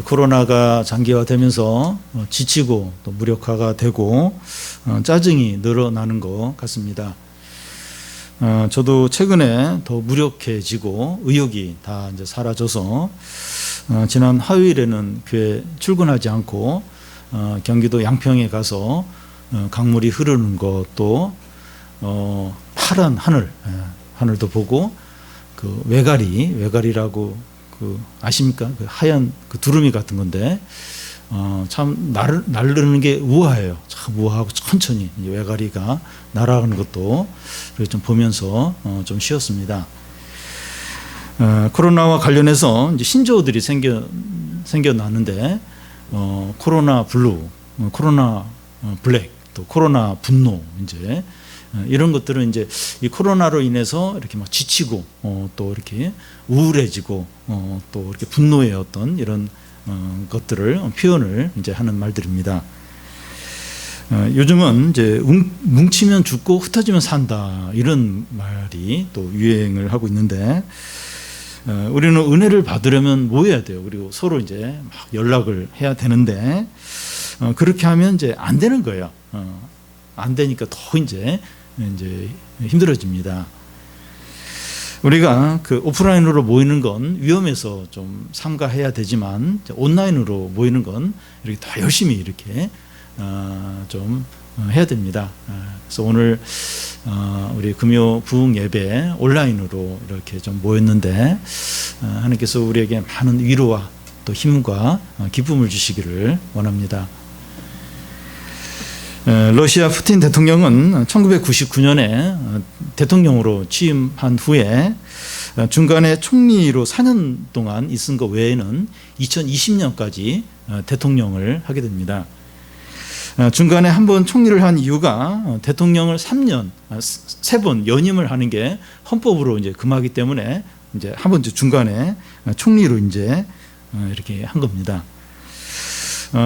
코로나가 장기화되면서 지치고 또 무력화가 되고 짜증이 늘어나는 것 같습니다. 저도 최근에 더 무력해지고 의욕이 다 이제 사라져서 지난 화요일에는 교회 출근하지 않고 경기도 양평에 가서 강물이 흐르는 것도 파란 하늘도 보고 그 외가리라고 그 아십니까? 그 하얀 그 두루미 같은 건데 참 날르는 게 우아해요. 참 우아하고 천천히 외가리가 날아가는 것도 좀 보면서 좀 쉬었습니다. 코로나와 관련해서 이제 신조어들이 생겨났는데 코로나 블루, 코로나 블랙, 또 코로나 분노 이제 이런 것들은 이제 이 코로나로 인해서 이렇게 막 지치고 또 이렇게 우울해지고 또 이렇게 분노의 어떤 이런 것들을 표현을 이제 하는 말들입니다. 요즘은 이제 뭉치면 죽고 흩어지면 산다 이런 말이 또 유행을 하고 있는데 우리는 은혜를 받으려면 뭐 해야 돼요? 그리고 서로 이제 막 연락을 해야 되는데 그렇게 하면 이제 안 되는 거예요. 안 되니까 더 이제 힘들어집니다. 우리가 그 오프라인으로 모이는 건 위험해서 좀 삼가해야 되지만 온라인으로 모이는 건 이렇게 더 열심히 이렇게 좀 해야 됩니다. 그래서 오늘 우리 금요 부흥 예배 온라인으로 이렇게 좀 모였는데 하나님께서 우리에게 많은 위로와 또 힘과 기쁨을 주시기를 원합니다. 러시아 푸틴 대통령은 1999년에 대통령으로 취임한 후에 중간에 총리로 4년 동안 있은 것 외에는 2020년까지 대통령을 하게 됩니다. 중간에 한 번 총리를 한 이유가 대통령을 3년, 3번 연임을 하는 게 헌법으로 이제 금하기 때문에 이제 한 번 중간에 총리로 이제 이렇게 한 겁니다.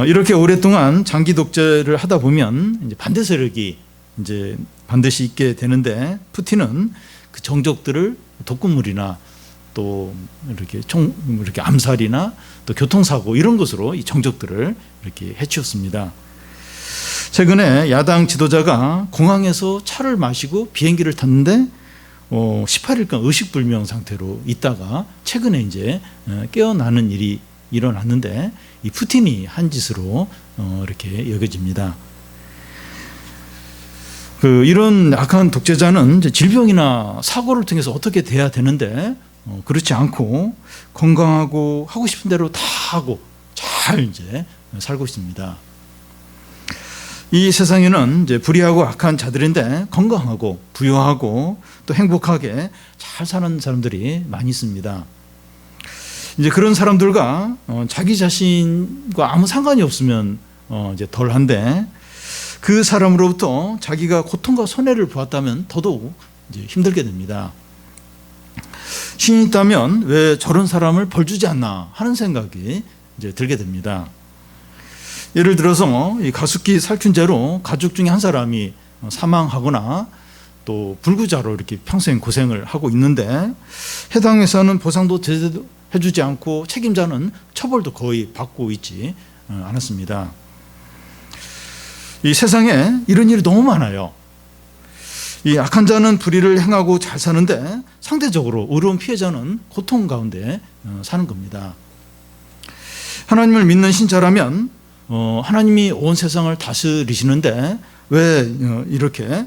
이렇게 오랫동안 장기 독재를 하다 보면 이제 반대 세력이 이제 반드시 있게 되는데 푸틴은 그 정적들을 독극물이나 또 이렇게 암살이나 또 교통사고 이런 것으로 이 정적들을 이렇게 해치웠습니다. 최근에 야당 지도자가 공항에서 차를 마시고 비행기를 탔는데 18일간 의식불명 상태로 있다가 최근에 이제 깨어나는 일이 일어났는데 이 푸틴이 한 짓으로 이렇게 여겨집니다. 이런 악한 독재자는 이제 질병이나 사고를 통해서 어떻게 돼야 되는데 그렇지 않고 건강하고 하고 싶은 대로 다 하고 잘 이제 살고 있습니다. 이 세상에는 이제 불의하고 악한 자들인데 건강하고 부유하고 또 행복하게 잘 사는 사람들이 많이 있습니다. 이제 그런 사람들과 자기 자신과 아무 상관이 없으면 이제 덜한데 그 사람으로부터 자기가 고통과 손해를 보았다면 더더욱 이제 힘들게 됩니다. 신이 있다면 왜 저런 사람을 벌 주지 않나 하는 생각이 이제 들게 됩니다. 예를 들어서 이 가습기 살균제로 가족 중에 한 사람이 사망하거나 또 불구자로 이렇게 평생 고생을 하고 있는데 해당 회사는 보상도 제대로 해주지 않고 책임자는 처벌도 거의 받고 있지 않았습니다. 이 세상에 이런 일이 너무 많아요. 이 악한 자는 불의를 행하고 잘 사는데 상대적으로 의로운 피해자는 고통 가운데 사는 겁니다. 하나님을 믿는 신자라면 하나님이 온 세상을 다스리시는데 왜 이렇게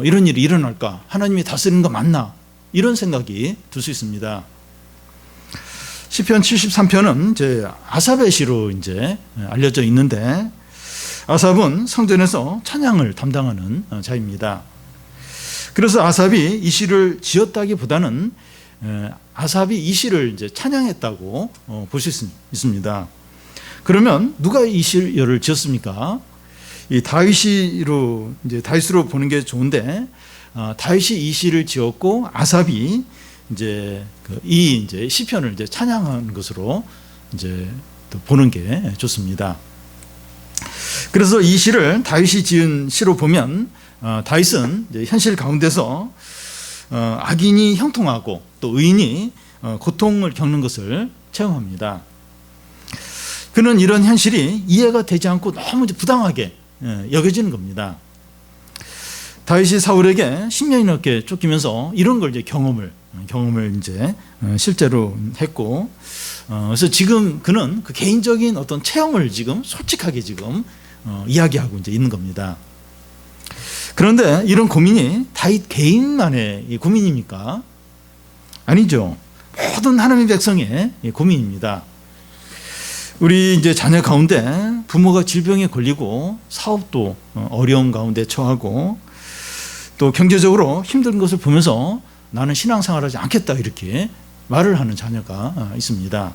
이런 일이 일어날까? 하나님이 다스리는 거 맞나? 이런 생각이 들 수 있습니다. 시편 73편은 이제 아삽의 시로 이제 알려져 있는데 아삽은 성전에서 찬양을 담당하는 자입니다. 그래서 아삽이 이 시를 지었다기보다는 아삽이 이 시를 이제 찬양했다고 볼 수 있습니다. 그러면 누가 이 시를 지었습니까? 이 다윗으로 보는 게 좋은데 다윗이 이 시를 지었고 아삽이 이제 이 시편을 이제 찬양하는 것으로 이제 또 보는 게 좋습니다. 그래서 이 시를 다윗이 지은 시로 보면 다윗은 이제 현실 가운데서 악인이 형통하고 또 의인이 고통을 겪는 것을 체험합니다. 그는 이런 현실이 이해가 되지 않고 너무 부당하게 여겨지는 겁니다. 다윗이 사울에게 10년이 넘게 쫓기면서 이런 걸 이제 경험을 이제 실제로 했고, 그래서 지금 그는 그 개인적인 어떤 체험을 지금 솔직하게 지금 이야기하고 이제 있는 겁니다. 그런데 이런 고민이 다윗 개인만의 이 고민입니까? 아니죠. 모든 하나님의 백성의 고민입니다. 우리 이제 자녀 가운데 부모가 질병에 걸리고 사업도 어려운 가운데 처하고 또 경제적으로 힘든 것을 보면서 나는 신앙생활하지 않겠다 이렇게 말을 하는 자녀가 있습니다.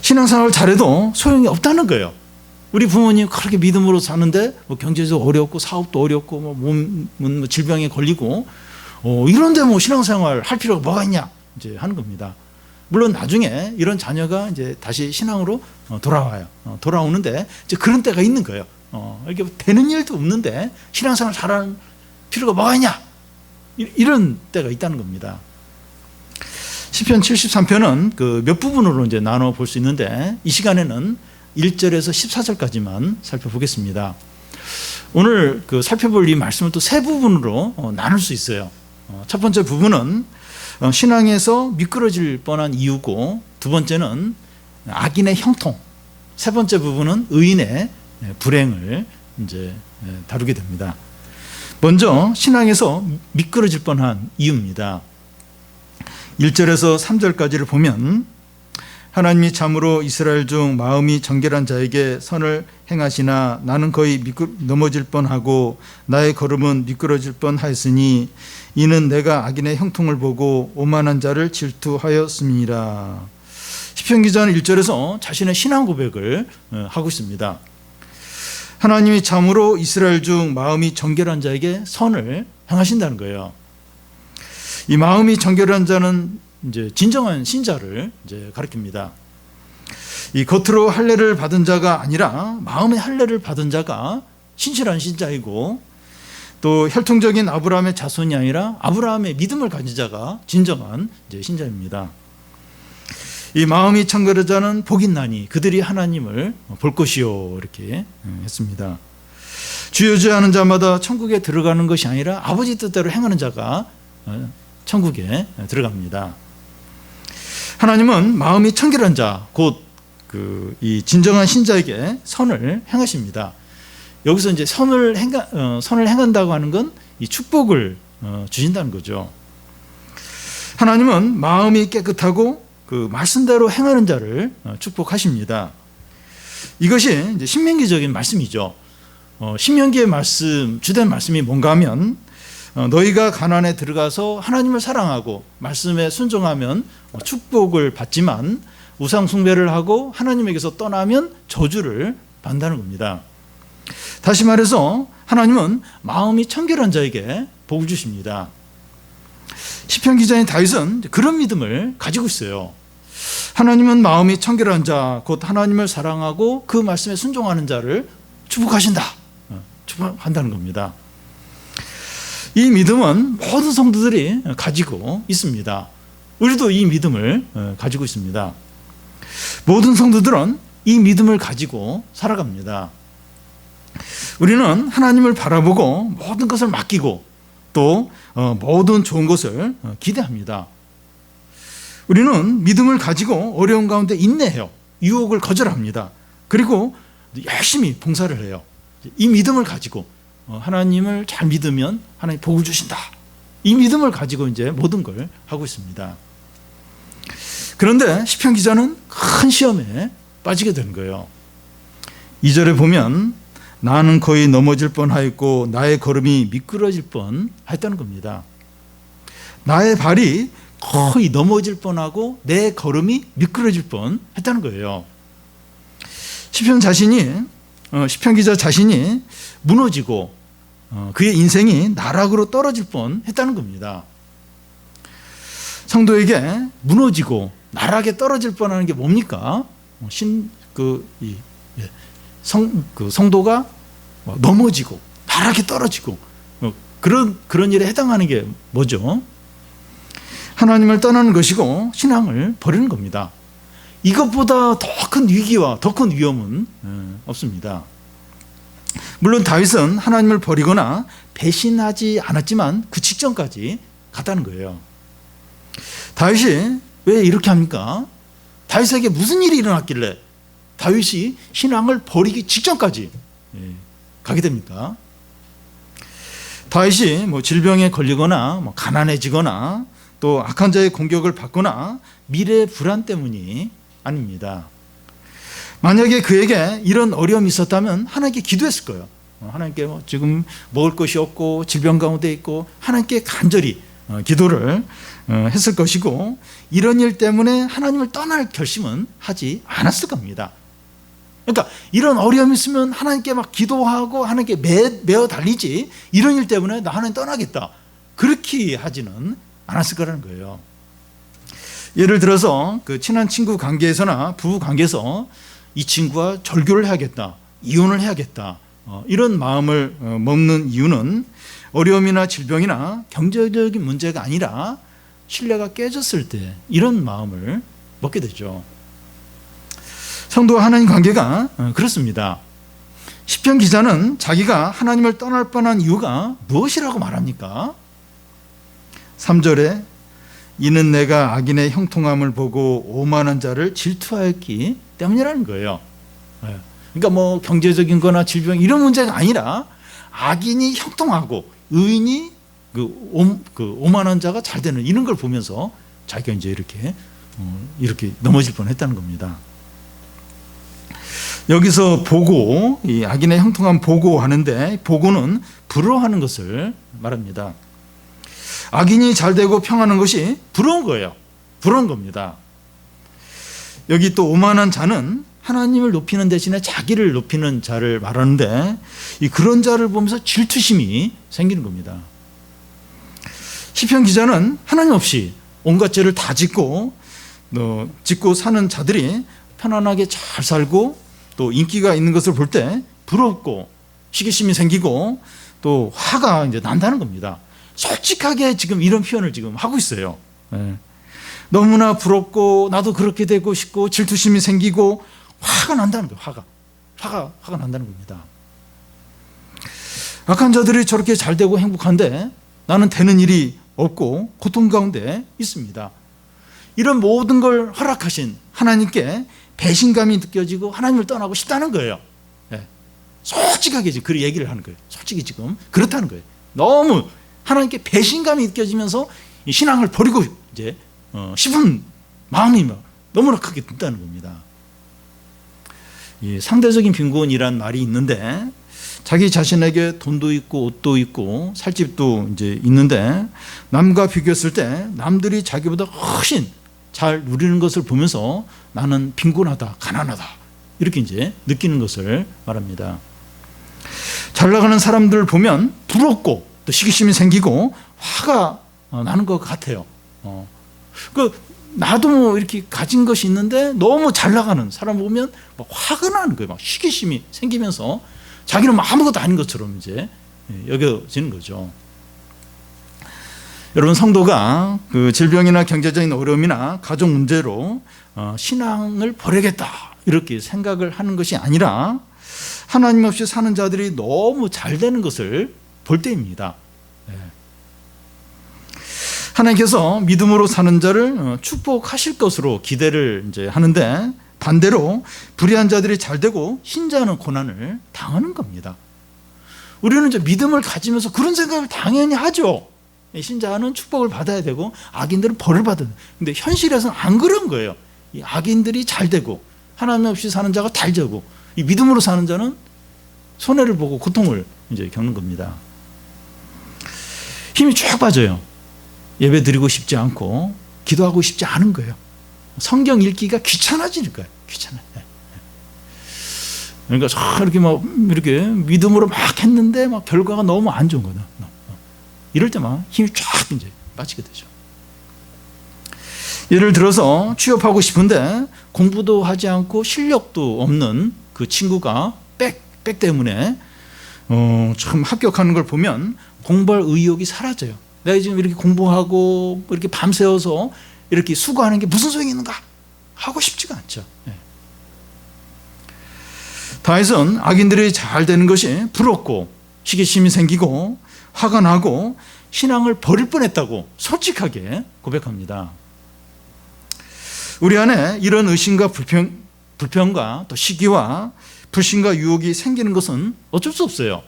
신앙생활 잘해도 소용이 없다는 거예요. 우리 부모님 그렇게 믿음으로 사는데 뭐 경제도 어렵고 사업도 어렵고 뭐 몸은 질병에 걸리고 이런데 뭐 신앙생활 할 필요가 뭐가 있냐 이제 하는 겁니다. 물론 나중에 이런 자녀가 이제 다시 신앙으로 돌아와요. 돌아오는데 이제 그런 때가 있는 거예요. 이렇게 되는 일도 없는데 신앙생활 잘하는 필요가 뭐가 있냐 이런 때가 있다는 겁니다. 시편 73편은 그 몇 부분으로 이제 나눠 볼 수 있는데 이 시간에는 1절에서 14절까지만 살펴보겠습니다. 오늘 그 살펴볼 이 말씀을 또 세 부분으로 나눌 수 있어요. 첫 번째 부분은 신앙에서 미끄러질 뻔한 이유고, 두 번째는 악인의 형통, 세 번째 부분은 의인의 불행을 이제 다루게 됩니다. 먼저 신앙에서 미끄러질 뻔한 이유입니다. 1절에서 3절까지를 보면 하나님이 참으로 이스라엘 중 마음이 정결한 자에게 선을 행하시나 나는 거의 넘어질 뻔하고 나의 걸음은 미끄러질 뻔하였으니 이는 내가 악인의 형통을 보고 오만한 자를 질투하였음이라. 시편 기자는 1절에서 자신의 신앙 고백을 하고 있습니다. 하나님이 참으로 이스라엘 중 마음이 정결한 자에게 선을 행하신다는 거예요. 이 마음이 정결한 자는 이제 진정한 신자를 이제 가리킵니다. 이 겉으로 할례를 받은 자가 아니라 마음의 할례를 받은 자가 신실한 신자이고, 또 혈통적인 아브라함의 자손이 아니라 아브라함의 믿음을 가진 자가 진정한 이제 신자입니다. 이 마음이 정결한 자는 복이 있나니 그들이 하나님을 볼 것이요 이렇게 했습니다. 주여주여하는 자마다 천국에 들어가는 것이 아니라 아버지 뜻대로 행하는 자가 천국에 들어갑니다. 하나님은 마음이 청결한 자, 곧 이 진정한 신자에게 선을 행하십니다. 여기서 이제 선을 행한다고 하는 건 이 축복을 주신다는 거죠. 하나님은 마음이 깨끗하고 그 말씀대로 행하는 자를 축복하십니다. 이것이 이제 신명기적인 말씀이죠. 신명기의 말씀, 주된 말씀이 뭔가 하면 너희가 가나안에 들어가서 하나님을 사랑하고 말씀에 순종하면 축복을 받지만 우상 숭배를 하고 하나님에게서 떠나면 저주를 받는다는 겁니다. 다시 말해서 하나님은 마음이 청결한 자에게 복을 주십니다. 시편 기자인 다윗은 그런 믿음을 가지고 있어요. 하나님은 마음이 청결한 자, 곧 하나님을 사랑하고 그 말씀에 순종하는 자를 축복하신다, 축복한다는 겁니다. 이 믿음은 모든 성도들이 가지고 있습니다. 우리도 이 믿음을 가지고 있습니다. 모든 성도들은 이 믿음을 가지고 살아갑니다. 우리는 하나님을 바라보고 모든 것을 맡기고 또 모든 좋은 것을 기대합니다. 우리는 믿음을 가지고 어려운 가운데 인내해요. 유혹을 거절합니다. 그리고 열심히 봉사를 해요. 이 믿음을 가지고 하나님을 잘 믿으면 하나님 복을 주신다. 이 믿음을 가지고 이제 모든 걸 하고 있습니다. 그런데 시편 기자는 큰 시험에 빠지게 되는 거예요. 2절에 보면 나는 거의 넘어질 뻔하였고 나의 걸음이 미끄러질 뻔했다는 겁니다. 나의 발이 거의 넘어질 뻔하고 내 걸음이 미끄러질 뻔했다는 거예요. 시편 기자 자신이 무너지고 그의 인생이 나락으로 떨어질 뻔했다는 겁니다. 성도에게 무너지고 나락에 떨어질 뻔하는 게 뭡니까? 성도가 넘어지고 나락에 떨어지고 그런 일에 해당하는 게 뭐죠? 하나님을 떠나는 것이고 신앙을 버리는 겁니다. 이것보다 더 큰 위기와 더 큰 위험은 없습니다. 물론 다윗은 하나님을 버리거나 배신하지 않았지만 그 직전까지 갔다는 거예요. 다윗이 왜 이렇게 합니까? 다윗에게 무슨 일이 일어났길래 다윗이 신앙을 버리기 직전까지 가게 됩니까? 다윗이 질병에 걸리거나 가난해지거나 또 악한 자의 공격을 받거나 미래의 불안 때문이 아닙니다. 만약에 그에게 이런 어려움이 있었다면 하나님께 기도했을 거예요. 하나님께 지금 먹을 것이 없고 질병 가운데 있고 하나님께 간절히 기도를 했을 것이고, 이런 일 때문에 하나님을 떠날 결심은 하지 않았을 겁니다. 그러니까 이런 어려움이 있으면 하나님께 막 기도하고 하나님께 매어 달리지, 이런 일 때문에 나 하나님 떠나겠다 그렇게 하지는 않았을 거라는 거예요. 예를 들어서 그 친한 친구 관계에서나 부부 관계에서 이 친구와 절교를 해야겠다, 이혼을 해야겠다, 이런 마음을 먹는 이유는 어려움이나 질병이나 경제적인 문제가 아니라 신뢰가 깨졌을 때 이런 마음을 먹게 되죠. 성도와 하나님 관계가 그렇습니다. 시편 기자는 자기가 하나님을 떠날 뻔한 이유가 무엇이라고 말합니까? 3절에 이는 내가 악인의 형통함을 보고 오만한 자를 질투하였기 때문이라는 거예요. 그러니까 경제적인 거나 질병 이런 문제가 아니라 악인이 형통하고 의인이 오만한 자가 잘 되는 이런 걸 보면서 자기가 이제 이렇게 넘어질 뻔했다는 겁니다. 여기서 보고, 이 악인의 형통함 보고 하는데, 보고는 부러워하는 것을 말합니다. 악인이 잘 되고 평안한 것이 부러운 거예요. 부러운 겁니다. 여기 또 오만한 자는 하나님을 높이는 대신에 자기를 높이는 자를 말하는데, 그런 자를 보면서 질투심이 생기는 겁니다. 시편 기자는 하나님 없이 온갖 죄를 다 짓고 사는 자들이 편안하게 잘 살고 또 인기가 있는 것을 볼 때 부럽고 시기심이 생기고 또 화가 이제 난다는 겁니다. 솔직하게 지금 이런 표현을 지금 하고 있어요. 너무나 부럽고 나도 그렇게 되고 싶고 질투심이 생기고 화가 난다는 거예요. 화가 난다는 겁니다. 악한 자들이 저렇게 잘 되고 행복한데 나는 되는 일이 없고 고통 가운데 있습니다. 이런 모든 걸 허락하신 하나님께 배신감이 느껴지고 하나님을 떠나고 싶다는 거예요. 솔직하게 지금 그 얘기를 하는 거예요. 솔직히 지금 그렇다는 거예요. 너무 하나님께 배신감이 느껴지면서 이 신앙을 버리고 이제 싶은 마음이 너무나 크게 든다는 겁니다. 이 상대적인 빈곤이란 말이 있는데, 자기 자신에게 돈도 있고 옷도 있고 살 집도 이제 있는데 남과 비교했을 때 남들이 자기보다 훨씬 잘 누리는 것을 보면서 나는 빈곤하다, 가난하다 이렇게 이제 느끼는 것을 말합니다. 잘 나가는 사람들을 보면 부럽고 또 시기심이 생기고 화가 나는 것 같아요. 나도 이렇게 가진 것이 있는데 너무 잘 나가는 사람 보면 막 화가 나는 거예요. 막 시기심이 생기면서 자기는 아무것도 아닌 것처럼 이제 여겨지는 거죠. 여러분, 성도가 그 질병이나 경제적인 어려움이나 가족 문제로 신앙을 버리겠다 이렇게 생각을 하는 것이 아니라 하나님 없이 사는 자들이 너무 잘 되는 것을 볼 때입니다. 하나님께서 믿음으로 사는 자를 축복하실 것으로 기대를 이제 하는데, 반대로 불의한 자들이 잘 되고 신자는 고난을 당하는 겁니다. 우리는 이제 믿음을 가지면서 그런 생각을 당연히 하죠. 신자는 축복을 받아야 되고 악인들은 벌을 받아야 돼요. 근데 현실에서는 안 그런 거예요. 이 악인들이 잘 되고 하나님 없이 사는 자가 잘 되고, 이 믿음으로 사는 자는 손해를 보고 고통을 이제 겪는 겁니다. 힘이 쭉 빠져요. 예배 드리고 싶지 않고 기도하고 싶지 않은 거예요. 성경 읽기가 귀찮아지는 거예요. 귀찮아요. 그러니까 이렇게 믿음으로 막 했는데 결과가 너무 안 좋은 거예요. 이럴 때 힘이 쫙 이제 빠지게 되죠. 예를 들어서 취업하고 싶은데 공부도 하지 않고 실력도 없는 그 친구가 백 때문에 참 합격하는 걸 보면 공부할 의욕이 사라져요. 내가 지금 이렇게 공부하고 이렇게 밤새워서 이렇게 수고하는 게 무슨 소용이 있는가 하고 싶지가 않죠. 다윗은 악인들이 잘 되는 것이 부럽고 시기심이 생기고 화가 나고 신앙을 버릴 뻔했다고 솔직하게 고백합니다. 우리 안에 이런 의심과 불평과 또 시기와 불신과 유혹이 생기는 것은 어쩔 수 없어요.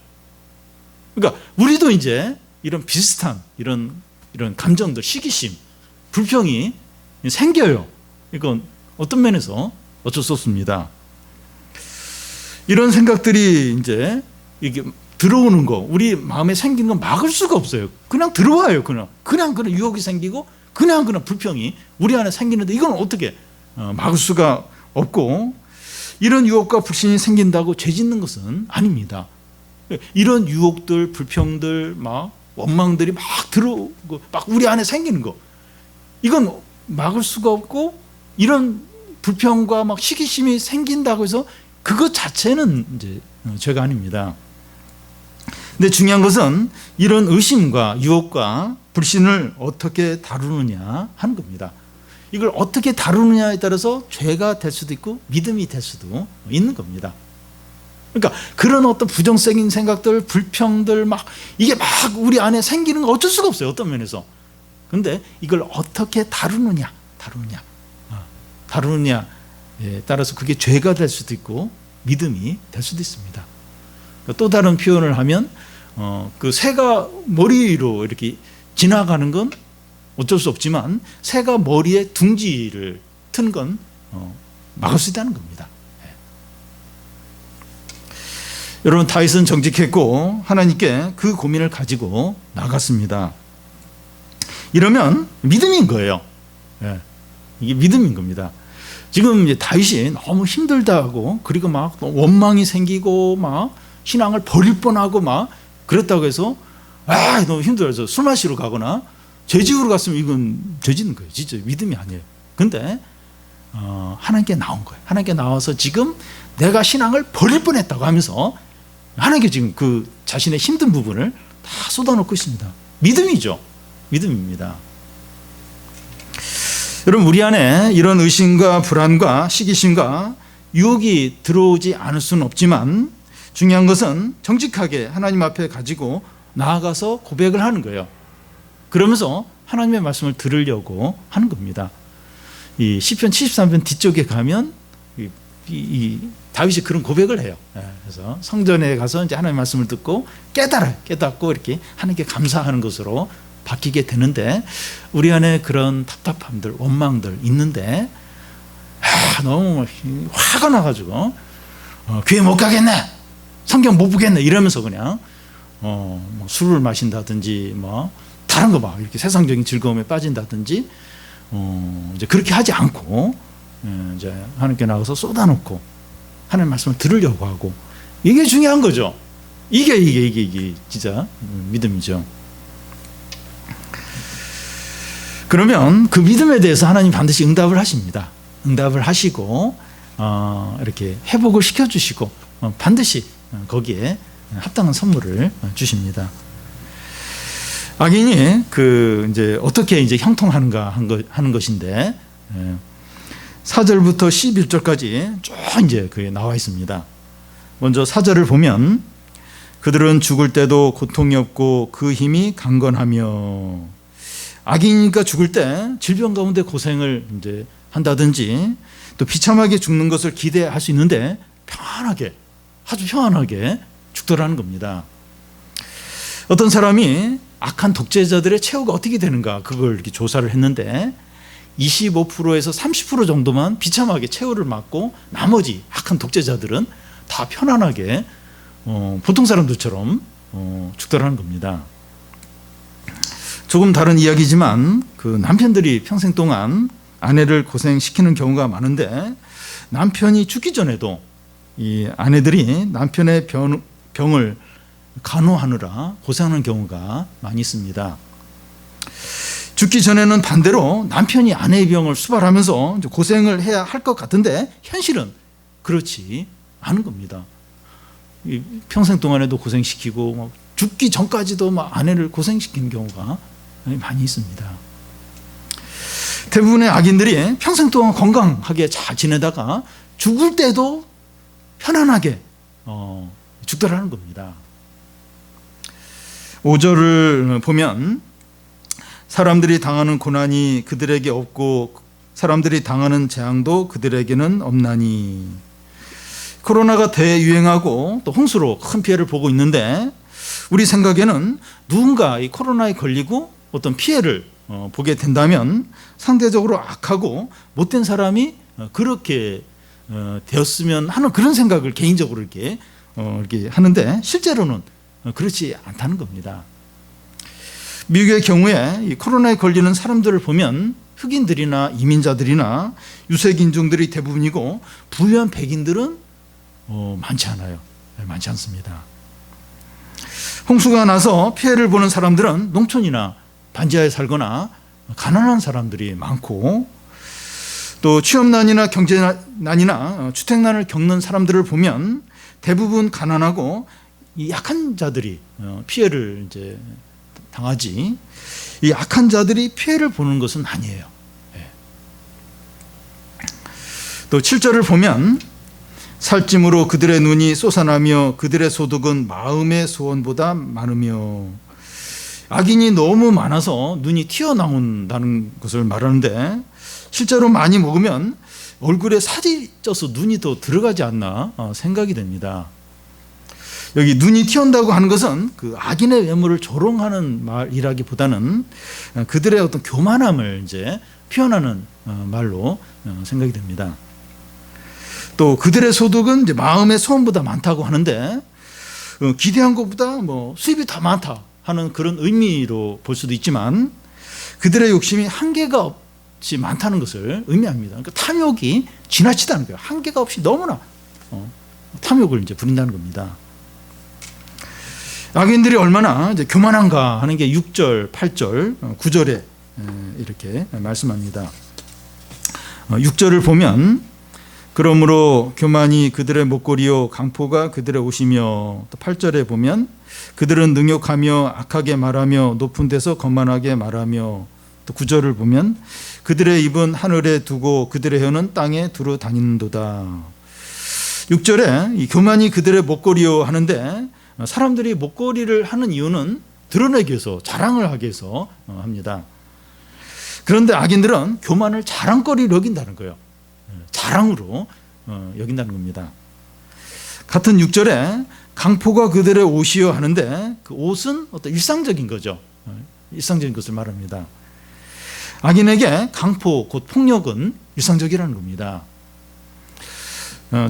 그러니까 우리도 이제 이런 비슷한 이런 감정들, 시기심, 불평이 생겨요. 이건 어떤 면에서 어쩔 수 없습니다. 이런 생각들이 이제 이게 들어오는 거, 우리 마음에 생기는 건 막을 수가 없어요. 그냥 들어와요. 그냥 유혹이 생기고 그냥 불평이 우리 안에 생기는데 이건 어떻게 막을 수가 없고, 이런 유혹과 불신이 생긴다고 죄 짓는 것은 아닙니다. 이런 유혹들, 불평들, 막 원망들이 막 들어오고 막 우리 안에 생기는 거, 이건 막을 수가 없고, 이런 불평과 막 시기심이 생긴다고 해서 그것 자체는 이제 죄가 아닙니다. 근데 중요한 것은 이런 의심과 유혹과 불신을 어떻게 다루느냐 하는 겁니다. 이걸 어떻게 다루느냐에 따라서 죄가 될 수도 있고 믿음이 될 수도 있는 겁니다. 그러니까 그런 어떤 부정적인 생각들, 불평들 이게 막 우리 안에 생기는 거 어쩔 수가 없어요. 어떤 면에서. 근데 이걸 어떻게 다루느냐에 따라서 그게 죄가 될 수도 있고 믿음이 될 수도 있습니다. 또 다른 표현을 하면 그 새가 머리 위로 이렇게 지나가는 건 어쩔 수 없지만 새가 머리에 둥지를 튼 건 막을 수 있다는 겁니다. 여러분, 다윗은 정직했고 하나님께 그 고민을 가지고 나갔습니다. 이러면 믿음인 거예요. 이게 믿음인 겁니다. 지금 이제 다윗이 너무 힘들다고, 그리고 막 원망이 생기고 막 신앙을 버릴 뻔하고 막 그랬다고 해서 너무 힘들어서 술 마시러 가거나 죄 지으러 갔으면 이건 죄 짓는 거예요. 진짜 믿음이 아니에요. 근데 하나님께 나온 거예요. 하나님께 나와서 지금 내가 신앙을 버릴 뻔했다고 하면서 하나님께 지금 그 자신의 힘든 부분을 다 쏟아놓고 있습니다. 믿음이죠. 믿음입니다. 여러분, 우리 안에 이런 의심과 불안과 시기심과 유혹이 들어오지 않을 수는 없지만 중요한 것은 정직하게 하나님 앞에 가지고 나아가서 고백을 하는 거예요. 그러면서 하나님의 말씀을 들으려고 하는 겁니다. 이 시편 73편 뒤쪽에 가면 이 다윗이 그런 고백을 해요. 그래서 성전에 가서 이제 하나님의 말씀을 듣고 깨닫고 이렇게 하나님께 감사하는 것으로 바뀌게 되는데, 우리 안에 그런 답답함들, 원망들 있는데 너무 화가 나가지고 교회 못 가겠네, 성경 못 보겠네 이러면서 그냥 술을 마신다든지 다른 거 이렇게 세상적인 즐거움에 빠진다든지 이제 그렇게 하지 않고 이제 하나님께 나가서 쏟아놓고 하나님의 말씀을 들으려고 하고, 이게 중요한 거죠. 이게 진짜 믿음이죠. 그러면 그 믿음에 대해서 하나님 반드시 응답을 하십니다. 응답을 하시고 이렇게 회복을 시켜주시고 반드시 거기에 합당한 선물을 주십니다. 악인이 이제 어떻게 이제 형통하는가 하는 것인데, 4절부터 11절까지 쭉 이제 그게 나와 있습니다. 먼저 4절을 보면 그들은 죽을 때도 고통이 없고 그 힘이 강건하며, 악인이니까 죽을 때 질병 가운데 고생을 이제 한다든지 또 비참하게 죽는 것을 기대할 수 있는데 아주 평안하게 죽더라는 겁니다. 어떤 사람이 악한 독재자들의 최후가 어떻게 되는가 그걸 이렇게 조사를 했는데 25%에서 30% 정도만 비참하게 최후를 맞고 나머지 악한 독재자들은 다 편안하게 보통 사람들처럼 죽더라는 겁니다. 조금 다른 이야기지만 그 남편들이 평생 동안 아내를 고생시키는 경우가 많은데, 남편이 죽기 전에도 이 아내들이 남편의 병을 간호하느라 고생하는 경우가 많이 있습니다. 죽기 전에는 반대로 남편이 아내의 병을 수발하면서 고생을 해야 할 것 같은데 현실은 그렇지 않은 겁니다. 평생 동안에도 고생시키고 죽기 전까지도 아내를 고생시키는 경우가 많이 있습니다. 대부분의 악인들이 평생 동안 건강하게 잘 지내다가 죽을 때도 편안하게 죽더라는 겁니다. 5절을 보면 사람들이 당하는 고난이 그들에게 없고 사람들이 당하는 재앙도 그들에게는 없나니. 코로나가 대유행하고 또 홍수로 큰 피해를 보고 있는데 우리 생각에는 누군가 이 코로나에 걸리고 어떤 피해를 보게 된다면 상대적으로 악하고 못된 사람이 그렇게 되었으면 하는 그런 생각을 개인적으로 이렇게 하는데 실제로는 그렇지 않다는 겁니다. 미국의 경우에 이 코로나에 걸리는 사람들을 보면 흑인들이나 이민자들이나 유색인종들이 대부분이고 부유한 백인들은 많지 않아요. 많지 않습니다. 홍수가 나서 피해를 보는 사람들은 농촌이나 반지하에 살거나 가난한 사람들이 많고 또 취업난이나 경제난이나 주택난을 겪는 사람들을 보면 대부분 가난하고 이 약한 자들이 피해를 이제 당하지 이 악한 자들이 피해를 보는 것은 아니에요. 또 7절을 보면 살찜으로 그들의 눈이 솟아나며 그들의 소득은 마음의 소원보다 많으며. 악인이 너무 많아서 눈이 튀어나온다는 것을 말하는데 실제로 많이 먹으면 얼굴에 살이 쪄서 눈이 더 들어가지 않나 생각이 됩니다. 여기 눈이 튀어나온다고 하는 것은 그 악인의 외모를 조롱하는 말이라기보다는 그들의 어떤 교만함을 이제 표현하는 말로 생각이 됩니다. 또 그들의 소득은 이제 마음의 소원보다 많다고 하는데 기대한 것보다 수입이 더 많다 하는 그런 의미로 볼 수도 있지만 그들의 욕심이 한계가 없이 많다는 것을 의미합니다. 그러니까 탐욕이 지나치다는 거예요. 한계가 없이 너무나 탐욕을 이제 부린다는 겁니다. 악인들이 얼마나 이제 교만한가 하는 게 6절, 8절, 9절에 이렇게 말씀합니다. 6절을 보면 그러므로 교만이 그들의 목걸이요 강포가 그들의 옷이며, 또 8절에 보면 그들은 능욕하며 악하게 말하며 높은 데서 거만하게 말하며, 또 9절을 보면 그들의 입은 하늘에 두고 그들의 혀는 땅에 두루 다니는도다. 6절에 이 교만이 그들의 목걸이요 하는데 사람들이 목걸이를 하는 이유는 드러내기 위해서, 자랑을 하기 위해서 합니다. 그런데 악인들은 교만을 자랑거리로 여긴다는 거예요. 자랑으로 여긴다는 겁니다. 같은 6절에 강포가 그들의 옷이요 하는데 그 옷은 어떤 일상적인 거죠. 일상적인 것을 말합니다. 악인에게 강포, 곧 폭력은 일상적이라는 겁니다.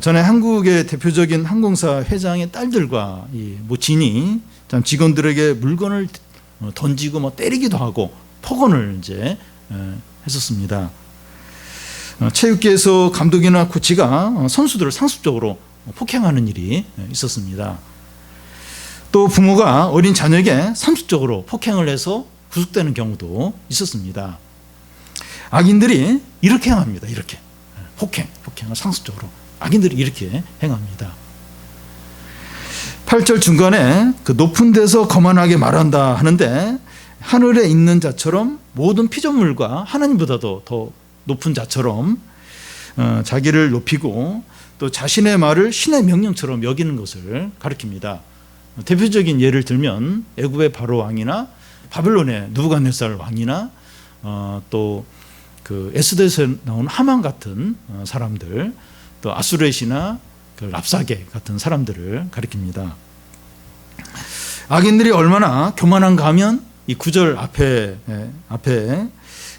전에 한국의 대표적인 항공사 회장의 딸들과 이 모친이 직원들에게 물건을 던지고 때리기도 하고 폭언을 이제 했었습니다. 체육계에서 감독이나 코치가 선수들을 상습적으로 폭행하는 일이 있었습니다. 또 부모가 어린 자녀에게 상습적으로 폭행을 해서 구속되는 경우도 있었습니다. 악인들이 이렇게 행합니다. 이렇게 폭행을 상습적으로 악인들이 이렇게 행합니다. 8절 중간에 그 높은 데서 거만하게 말한다 하는데 하늘에 있는 자처럼 모든 피조물과 하나님보다도 더 높은 자처럼 자기를 높이고 또 자신의 말을 신의 명령처럼 여기는 것을 가리킵니다. 대표적인 예를 들면 애굽의 바로 왕이나 바벨론의 느부갓네살 왕이나 또 그 에스더에서 나온 하만 같은 사람들, 또 아수렛이나 그 랍사게 같은 사람들을 가리킵니다. 악인들이 얼마나 교만한가 하면 이 9절 앞에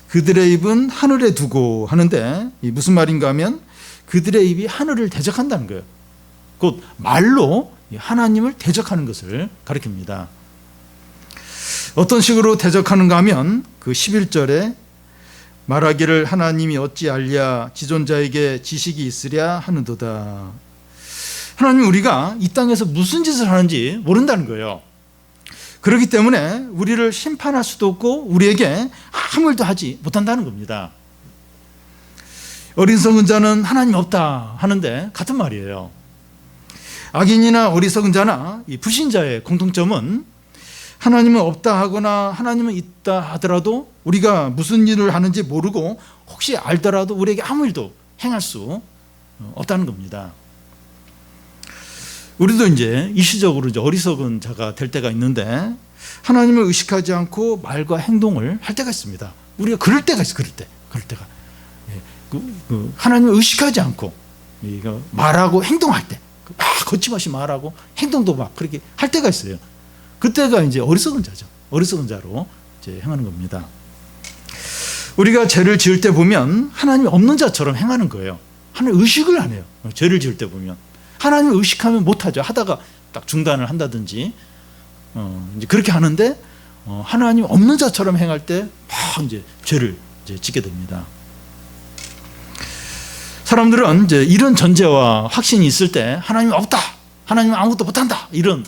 그들의 입은 하늘에 두고 하는데 이 무슨 말인가 하면 그들의 입이 하늘을 대적한다는 거예요. 곧 말로 하나님을 대적하는 것을 가리킵니다. 어떤 식으로 대적하는가 하면 그 11절에 말하기를 하나님이 어찌 알랴 지존자에게 지식이 있으랴 하는도다. 하나님, 우리가 이 땅에서 무슨 짓을 하는지 모른다는 거예요. 그렇기 때문에 우리를 심판할 수도 없고 우리에게 아무 일도 하지 못한다는 겁니다. 어리석은 자는 하나님 없다 하는데 같은 말이에요. 악인이나 어리석은 자나 이 불신자의 공통점은 하나님은 없다 하거나 하나님은 있다 하더라도 우리가 무슨 일을 하는지 모르고 혹시 알더라도 우리에게 아무 일도 행할 수 없다는 겁니다. 우리도 이제 일시적으로 이제 어리석은 자가 될 때가 있는데 하나님을 의식하지 않고 말과 행동을 할 때가 있습니다. 우리가 그럴 때가 있어요. 그럴 때가. 하나님을 의식하지 않고 말하고 행동할 때 막 거침없이 말하고 행동도 막 그렇게 할 때가 있어요. 그때가 이제 어리석은 자죠. 어리석은 자로 이제 행하는 겁니다. 우리가 죄를 지을 때 보면 하나님이 없는 자처럼 행하는 거예요. 하나님 의식을 안 해요. 죄를 지을 때 보면 하나님을 의식하면 못하죠. 하다가 딱 중단을 한다든지 이제 그렇게 하는데 하나님 없는 자처럼 행할 때 막 이제 죄를 이제 짓게 됩니다. 사람들은 이제 이런 전제와 확신이 있을 때 하나님이 없다, 하나님은 아무것도 못한다 이런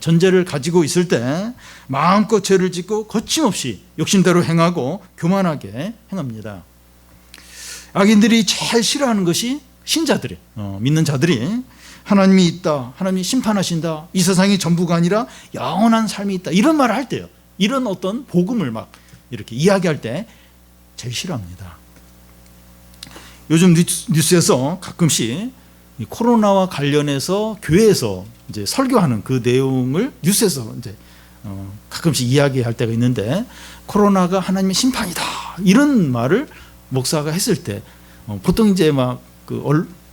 전제를 가지고 있을 때 마음껏 죄를 짓고 거침없이 욕심대로 행하고 교만하게 행합니다. 악인들이 제일 싫어하는 것이 신자들이 믿는 자들이 하나님이 있다, 하나님이 심판하신다, 이 세상이 전부가 아니라 영원한 삶이 있다 이런 말을 할 때요. 이런 어떤 복음을 막 이렇게 이야기할 때 제일 싫어합니다. 요즘 뉴스에서 가끔씩 코로나와 관련해서 교회에서 이제 설교하는 그 내용을 뉴스에서 이제 가끔씩 이야기할 때가 있는데 코로나가 하나님의 심판이다 이런 말을 목사가 했을 때 보통 이제 막 그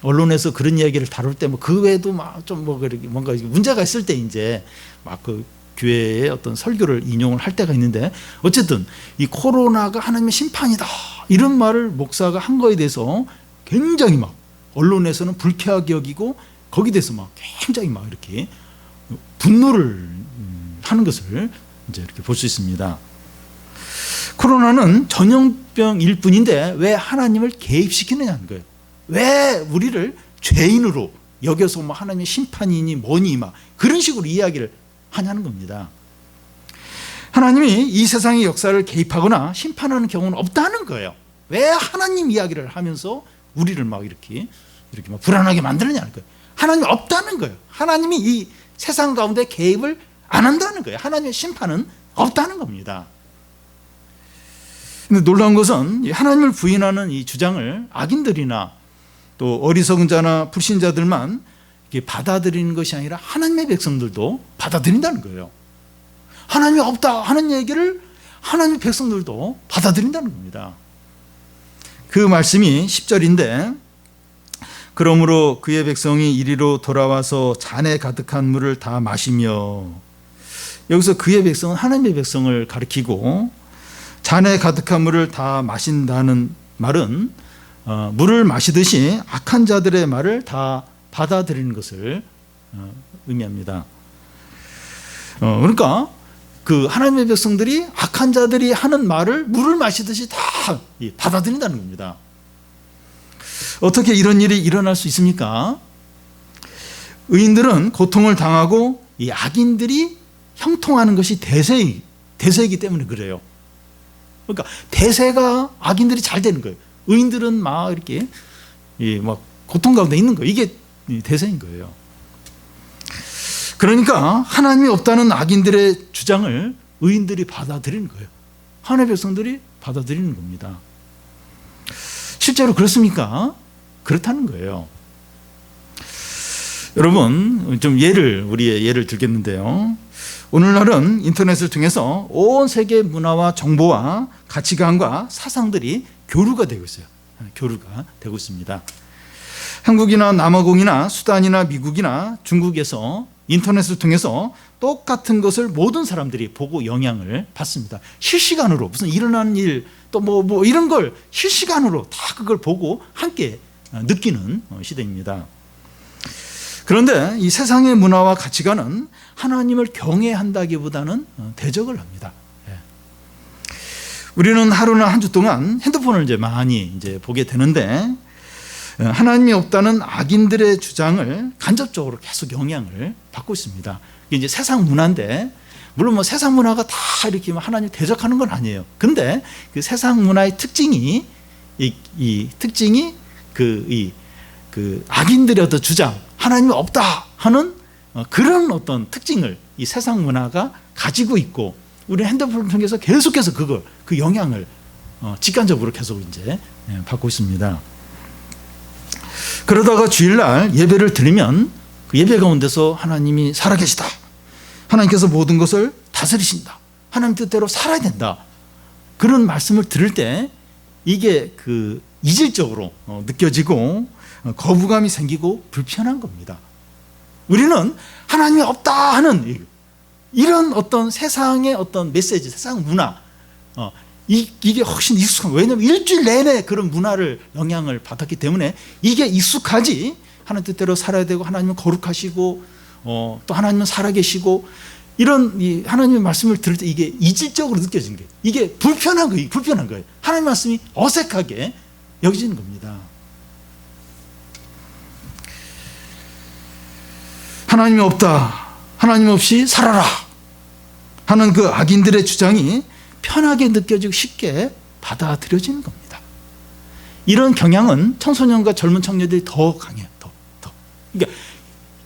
언론에서 그런 이야기를 다룰 때 뭐 그 외에도 막 좀 뭐 뭔가 문제가 있을 때 이제 막 그 교회의 어떤 설교를 인용을 할 때가 있는데 어쨌든 이 코로나가 하나님의 심판이다 이런 말을 목사가 한 거에 대해서 굉장히 막 언론에서는 불쾌하게 여기고 거기에 대해서 막 굉장히 막 이렇게 분노를 하는 것을 이제 이렇게 볼 수 있습니다. 코로나는 전염병일 뿐인데 왜 하나님을 개입시키느냐는 거예요. 왜 우리를 죄인으로 여겨서 뭐 하나님의 심판이니 뭐니 막 그런 식으로 이야기를 하냐는 겁니다. 하나님이 이 세상의 역사를 개입하거나 심판하는 경우는 없다는 거예요. 왜 하나님 이야기를 하면서 우리를 막 이렇게 막 불안하게 만드느냐는 거예요. 하나님이 없다는 거예요. 하나님이 이 세상 가운데 개입을 안 한다는 거예요. 하나님의 심판은 없다는 겁니다. 근데 놀라운 것은 하나님을 부인하는 이 주장을 악인들이나 또 어리석은 자나 불신자들만 받아들이는 것이 아니라 하나님의 백성들도 받아들인다는 거예요. 하나님이 없다 하는 얘기를 하나님의 백성들도 받아들인다는 겁니다. 그 말씀이 10절인데 그러므로 그의 백성이 이리로 돌아와서 잔에 가득한 물을 다 마시며, 여기서 그의 백성은 하나님의 백성을 가리키고 잔에 가득한 물을 다 마신다는 말은 물을 마시듯이 악한 자들의 말을 다 받아들이는 것을 의미합니다. 그러니까 그 하나님의 백성들이 악한 자들이 하는 말을 물을 마시듯이 다 받아들인다는 겁니다. 어떻게 이런 일이 일어날 수 있습니까? 의인들은 고통을 당하고 이 악인들이 형통하는 것이 대세이기 때문에 그래요. 그러니까 대세가 악인들이 잘 되는 거예요. 의인들은 막 이렇게 막 고통 가운데 있는 거예요. 이게 대세인 거예요. 그러니까 하나님이 없다는 악인들의 주장을 의인들이 받아들이는 거예요. 하나님의 백성들이 받아들이는 겁니다. 실제로 그렇습니까? 그렇다는 거예요. 여러분, 좀 우리의 예를 들겠는데요. 오늘날은 인터넷을 통해서 온 세계 문화와 정보와 가치관과 사상들이 교류가 되고 있어요. 교류가 되고 있습니다. 한국이나 남아공이나 수단이나 미국이나 중국에서 인터넷을 통해서 똑같은 것을 모든 사람들이 보고 영향을 받습니다. 실시간으로 무슨 일어나는 일 또 뭐 이런 걸 실시간으로 다 그걸 보고 함께 느끼는 시대입니다. 그런데 이 세상의 문화와 가치관은 하나님을 경외한다기보다는 대적을 합니다. 우리는 하루나 한 주 동안 핸드폰을 이제 많이 보게 되는데 하나님이 없다는 악인들의 주장을 간접적으로 계속 영향을 받고 있습니다. 이게 이제 세상 문화인데, 물론 뭐 세상 문화가 다 이렇게 하나님 대적하는 건 아니에요. 근데 그 세상 문화의 특징이 특징이 그 악인들의 어떤 주장, 하나님이 없다 하는 그런 어떤 특징을 이 세상 문화가 가지고 있고, 우리 핸드폰을 통해서 계속해서 그 영향을 직간접으로 계속 이제 받고 있습니다. 그러다가 주일날 예배를 드리면 그 예배 가운데서 하나님이 살아계시다, 하나님께서 모든 것을 다스리신다, 하나님 뜻대로 살아야 된다, 그런 말씀을 들을 때 이게 그 이질적으로 느껴지고 거부감이 생기고 불편한 겁니다. 우리는 하나님이 없다 하는 이런 어떤 세상의 어떤 메시지, 세상 문화, 이게 훨씬 익숙한 거예요. 왜냐하면 일주일 내내 그런 문화를 영향을 받았기 때문에 이게 익숙하지, 하나님 뜻대로 살아야 되고 하나님은 거룩하시고 또 하나님은 살아계시고 이런 이 하나님의 말씀을 들을 때 이게 이질적으로 느껴지는 거예요. 이게 불편한 거예요. 하나님의 말씀이 어색하게 여겨지는 겁니다. 하나님이 없다, 하나님 없이 살아라 하는 그 악인들의 주장이 편하게 느껴지고 쉽게 받아들여지는 겁니다. 이런 경향은 청소년과 젊은 청년들이 더 강해요. 더. 그러니까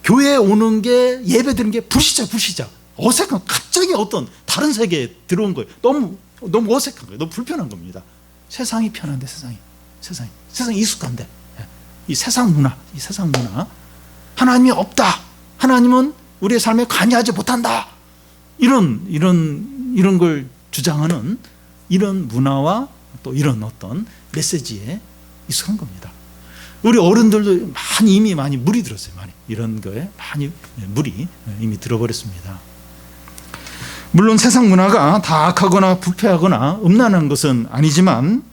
교회에 오는 게, 예배 드리는 게 불시작. 어색한, 갑자기 어떤 다른 세계에 들어온 거예요. 너무 어색한 거예요. 너무 불편한 겁니다. 세상이 편한데, 세상이 익숙한데, 이 세상 문화, 하나님이 없다, 하나님은 우리의 삶에 관여하지 못한다, 이런 걸 주장하는 이런 문화와 또 이런 어떤 메시지에 익숙한 겁니다. 우리 어른들도 이미 많이 물이 들었어요. 이런 거에 많이 물이 이미 들어버렸습니다. 물론 세상 문화가 다 악하거나 부패하거나 음란한 것은 아니지만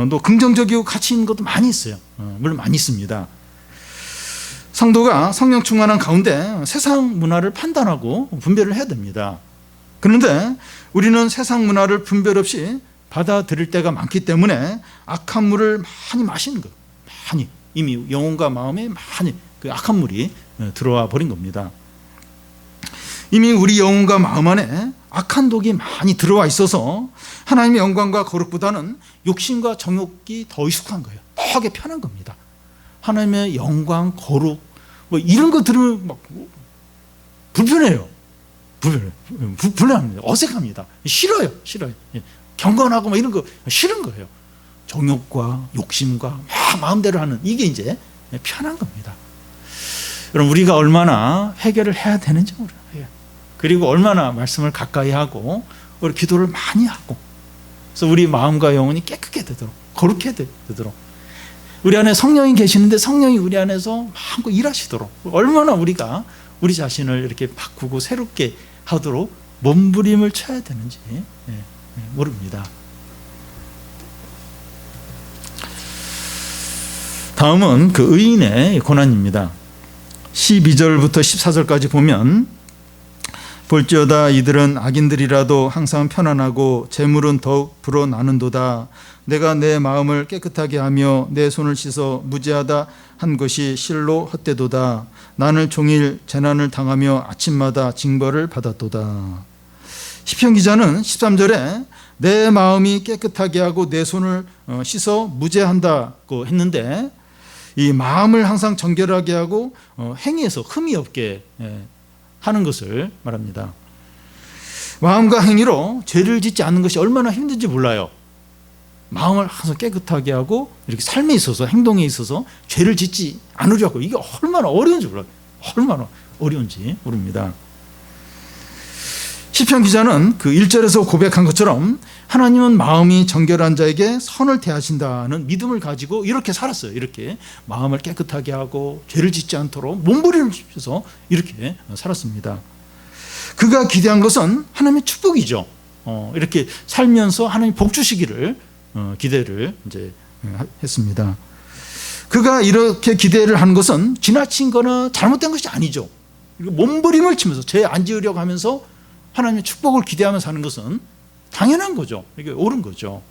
또 긍정적이고 가치 있는 것도 많이 있어요. 물론 많이 있습니다. 성도가 성령 충만한 가운데 세상 문화를 판단하고 분별을 해야 됩니다. 그런데 우리는 세상 문화를 분별 없이 받아들일 때가 많기 때문에 악한 물을 많이 마시는 거예요. 많이, 이미 영혼과 마음에 많이 그 악한 물이 들어와 버린 겁니다. 이미 우리 영혼과 마음 안에 악한 독이 많이 들어와 있어서 하나님의 영광과 거룩보다는 욕심과 정욕이 더 익숙한 거예요. 되게 편한 겁니다. 하나님의 영광, 거룩 뭐 이런 거 들으면 막 불편해요. 불편합니다. 어색합니다. 싫어요. 경건하고 막 이런 거 싫은 거예요. 정욕과 욕심과 마음대로 하는 이게 이제 편한 겁니다. 여러분, 우리가 얼마나 회개를 해야 되는지 몰라요. 그리고 얼마나 말씀을 가까이 하고 우리 기도를 많이 하고, 그래서 우리 마음과 영혼이 깨끗게 되도록, 거룩해 되도록, 우리 안에 성령이 계시는데 성령이 우리 안에서 마음껏 일하시도록 얼마나 우리가 우리 자신을 이렇게 바꾸고 새롭게 하도록 몸부림을 쳐야 되는지 모릅니다. 다음은 그 의인의 고난입니다. 12절부터 14절까지 보면, 볼지어다 이들은 악인들이라도 항상 편안하고 재물은 더욱 불어나는도다. 내가 내 마음을 깨끗하게 하며 내 손을 씻어 무죄하다 한 것이 실로 헛되도다. 나는 종일 재난을 당하며 아침마다 징벌을 받았도다. 시편 기자는 13절에 내 마음이 깨끗하게 하고 내 손을 씻어 무죄한다고 했는데, 이 마음을 항상 정결하게 하고 행위에서 흠이 없게 하는 것을 말합니다. 마음과 행위로 죄를 짓지 않는 것이 얼마나 힘든지 몰라요. 마음을 항상 깨끗하게 하고 이렇게 삶에 있어서, 행동에 있어서 죄를 짓지 않으려고, 이게 얼마나 어려운지 몰라요. 얼마나 어려운지 모릅니다. 시편 기자는 그 1절에서 고백한 것처럼 하나님은 마음이 정결한 자에게 선을 대하신다는 믿음을 가지고 이렇게 살았어요. 이렇게 마음을 깨끗하게 하고 죄를 짓지 않도록 몸부림을 치면서 이렇게 살았습니다. 그가 기대한 것은 하나님의 축복이죠. 이렇게 살면서 하나님 복 주시기를 기대를 이제 했습니다. 그가 이렇게 기대를 한 것은 지나친 거나 잘못된 것이 아니죠. 몸부림을 치면서 죄 안 지으려고 하면서 하나님의 축복을 기대하면서 사는 것은 당연한 거죠. 이게 옳은 거죠.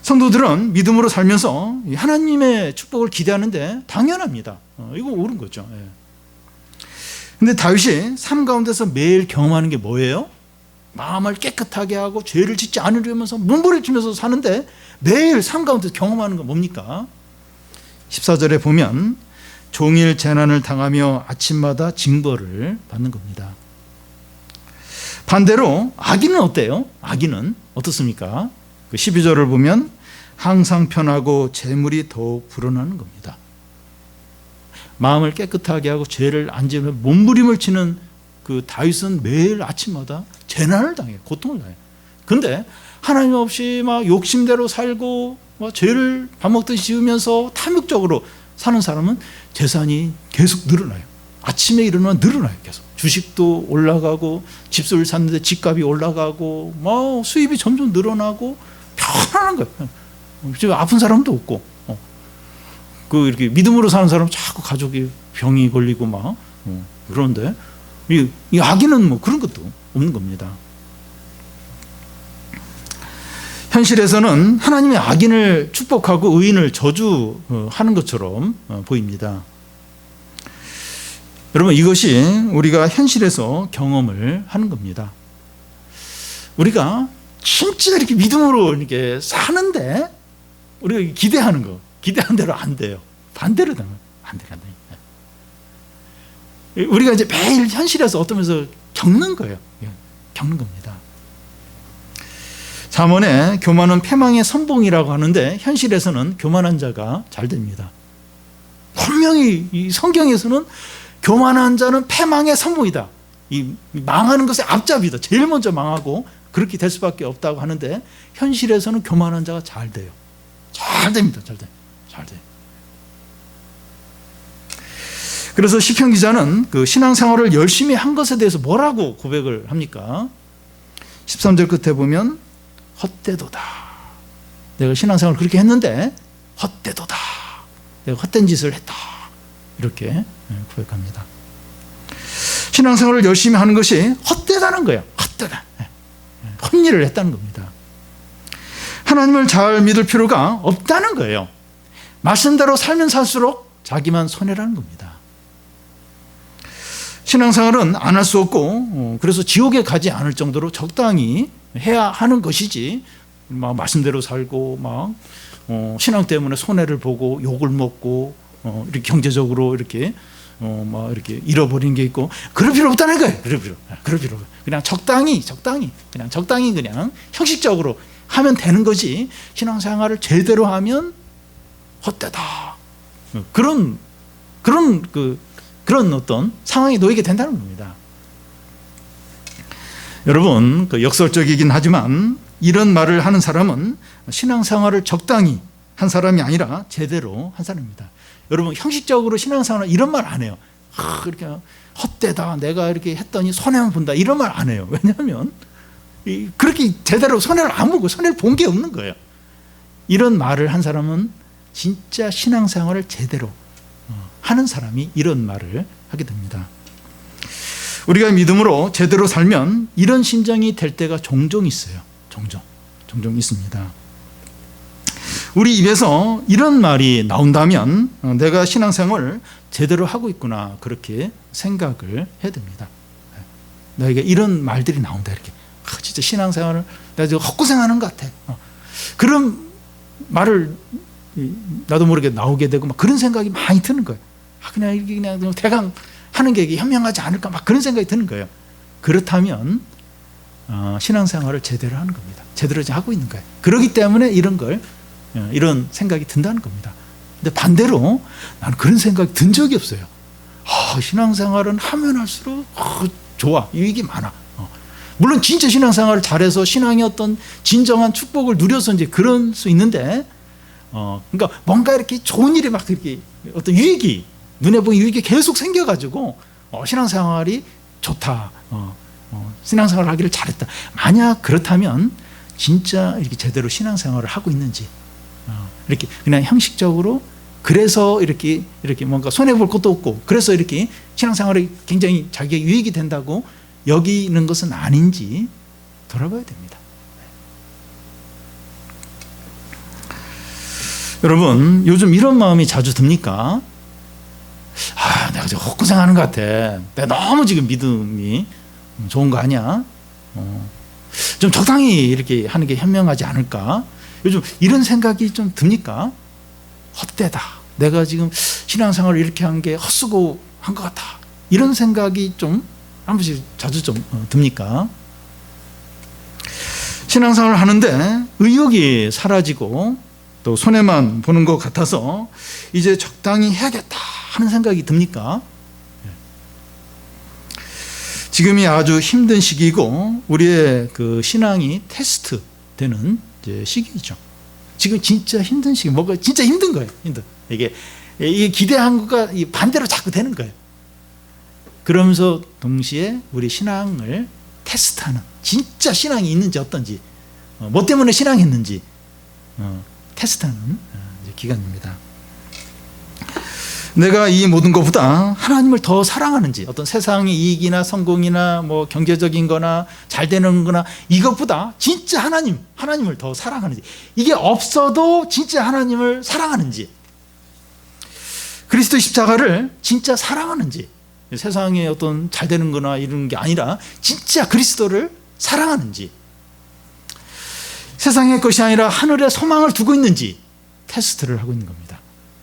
성도들은 믿음으로 살면서 하나님의 축복을 기대하는데 당연합니다. 이거 옳은 거죠. 그런데 다윗이 삶 가운데서 매일 경험하는 게 뭐예요? 마음을 깨끗하게 하고 죄를 짓지 않으려면서 몸부림을 치면서 사는데 매일 삶 가운데서 경험하는 건 뭡니까? 14절에 보면 종일 재난을 당하며 아침마다 징벌을 받는 겁니다. 반대로 악인은 어때요? 악인은 어떻습니까? 그 12절을 보면 항상 편하고 재물이 더욱 불어나는 겁니다. 마음을 깨끗하게 하고 죄를 안 지으면 몸부림을 치는 그 다윗은 매일 아침마다 재난을 당해요. 고통을 당해요. 근데 하나님 없이 막 욕심대로 살고 막 죄를 밥 먹듯이 지으면서 탐욕적으로 사는 사람은 재산이 계속 늘어나요. 아침에 일어나면 늘어나요. 계속 주식도 올라가고 집을 샀는데 집값이 올라가고 뭐 수입이 점점 늘어나고 편안한 거예요. 지금 아픈 사람도 없고 그 이렇게 믿음으로 사는 사람 자꾸 가족이 병이 걸리고 막 그런데 이 악인은 뭐 그런 것도 없는 겁니다. 현실에서는 하나님의 악인을 축복하고 의인을 저주하는 것처럼 보입니다. 여러분, 이것이 우리가 현실에서 경험을 하는 겁니다. 우리가 진짜 이렇게 믿음으로 이렇게 사는데 우리가 기대하는 거, 기대한 대로 안 돼요. 반대로 되면 안 돼요. 우리가 이제 매일 현실에서 어떤 면에서 겪는 거예요. 겪는 겁니다. 잠언에 교만은 패망의 선봉이라고 하는데 현실에서는 교만한 자가 잘 됩니다. 분명히 이 성경에서는 교만한 자는 패망의 선봉이다. 이 망하는 것의 앞잡이다. 제일 먼저 망하고 그렇게 될 수밖에 없다고 하는데 현실에서는 교만한 자가 잘 돼요. 잘 됩니다. 잘 돼요. 잘 돼요. 그래서 시편 기자는 그 신앙생활을 열심히 한 것에 대해서 뭐라고 고백을 합니까? 13절 끝에 보면 헛되도다. 내가 신앙생활을 그렇게 했는데 헛되도다. 내가 헛된 짓을 했다. 이렇게 고백합니다. 신앙생활을 열심히 하는 것이 헛되다는 거예요. 헛되다. 헛일을 했다는 겁니다. 하나님을 잘 믿을 필요가 없다는 거예요. 말씀대로 살면 살수록 자기만 손해라는 겁니다. 신앙생활은 안 할 수 없고 그래서 지옥에 가지 않을 정도로 적당히 해야 하는 것이지 막 말씀대로 살고 막 신앙 때문에 손해를 보고 욕을 먹고 이렇게 경제적으로 이렇게 막 이렇게 잃어버린 게 있고 그럴 필요 없다는 거예요. 그럴 필요 그냥 적당히 그냥 형식적으로 하면 되는 거지 신앙생활을 제대로 하면 헛되다. 그런 어떤 상황에 놓이게 된다는 겁니다. 여러분, 역설적이긴 하지만 이런 말을 하는 사람은 신앙생활을 적당히 한 사람이 아니라 제대로 한 사람입니다. 여러분, 형식적으로 신앙생활은 이런 말 안 해요. 이렇게 헛되다, 내가 이렇게 했더니 손해만 본다, 이런 말 안 해요. 왜냐하면 그렇게 제대로 손해를 안 보고 손해를 본 게 없는 거예요. 이런 말을 한 사람은 진짜 신앙생활을 제대로 하는 사람이 이런 말을 하게 됩니다. 우리가 믿음으로 제대로 살면 이런 심정이 될 때가 종종 있어요. 종종 있습니다. 우리 입에서 이런 말이 나온다면 내가 신앙생활을 제대로 하고 있구나 그렇게 생각을 해야 됩니다. 너에게 이런 말들이 나온다 이렇게 진짜 신앙생활을 내가 지금 헛고생하는 것 같아. 그런 말을 나도 모르게 나오게 되고 막 그런 생각이 많이 드는 거예요. 그냥 이렇게 그냥 대강 하는 게 현명하지 않을까 막 그런 생각이 드는 거예요. 그렇다면 신앙생활을 제대로 하는 겁니다. 제대로 하고 있는 거예요. 그렇기 때문에 이런 생각이 든다는 겁니다. 근데 반대로 나는 그런 생각이 든 적이 없어요. 신앙생활은 하면 할수록 좋아, 유익이 많아. 물론 진짜 신앙생활을 잘해서 신앙의 어떤 진정한 축복을 누려서 이제 그럴 수 있는데 그러니까 뭔가 이렇게 좋은 일이 막 이렇게 어떤 유익이 눈에 보이는 유익이 계속 생겨가지고 신앙생활이 좋다, 신앙생활을 하기를 잘했다. 만약 그렇다면 진짜 이렇게 제대로 신앙생활을 하고 있는지 이렇게 그냥 형식적으로 그래서 이렇게 뭔가 손해 볼 것도 없고 그래서 이렇게 신앙생활이 굉장히 자기의 유익이 된다고 여기는 것은 아닌지 돌아봐야 됩니다. 여러분, 요즘 이런 마음이 자주 듭니까? 내가 지금 헛고생하는 것 같아. 내가 너무 지금 믿음이 좋은 거 아니야? 좀 적당히 이렇게 하는 게 현명하지 않을까? 요즘 이런 생각이 좀 듭니까? 헛되다. 내가 지금 신앙생활을 이렇게 한 게 헛수고 한 것 같아. 이런 생각이 좀 한 번씩 자주 좀 듭니까? 신앙생활을 하는데 의욕이 사라지고 또 손해만 보는 것 같아서 이제 적당히 해야겠다 하는 생각이 듭니까? 지금이 아주 힘든 시기이고 우리의 그 신앙이 테스트 되는 시기이죠. 지금 진짜 힘든 시기, 뭐가 진짜 힘든 거예요. 이게 기대한 것과 반대로 자꾸 되는 거예요. 그러면서 동시에 우리 신앙을 테스트하는, 진짜 신앙이 있는지 어떤지, 뭐 때문에 신앙했는지 테스트하는 기간입니다. 내가 이 모든 것보다 하나님을 더 사랑하는지, 어떤 세상의 이익이나 성공이나 뭐 경제적인 거나 잘 되는 거나 이것보다 진짜 하나님을 더 사랑하는지, 이게 없어도 진짜 하나님을 사랑하는지, 그리스도 십자가를 진짜 사랑하는지, 세상에 어떤 잘 되는 거나 이런 게 아니라 진짜 그리스도를 사랑하는지, 세상의 것이 아니라 하늘에 소망을 두고 있는지 테스트를 하고 있는 겁니다.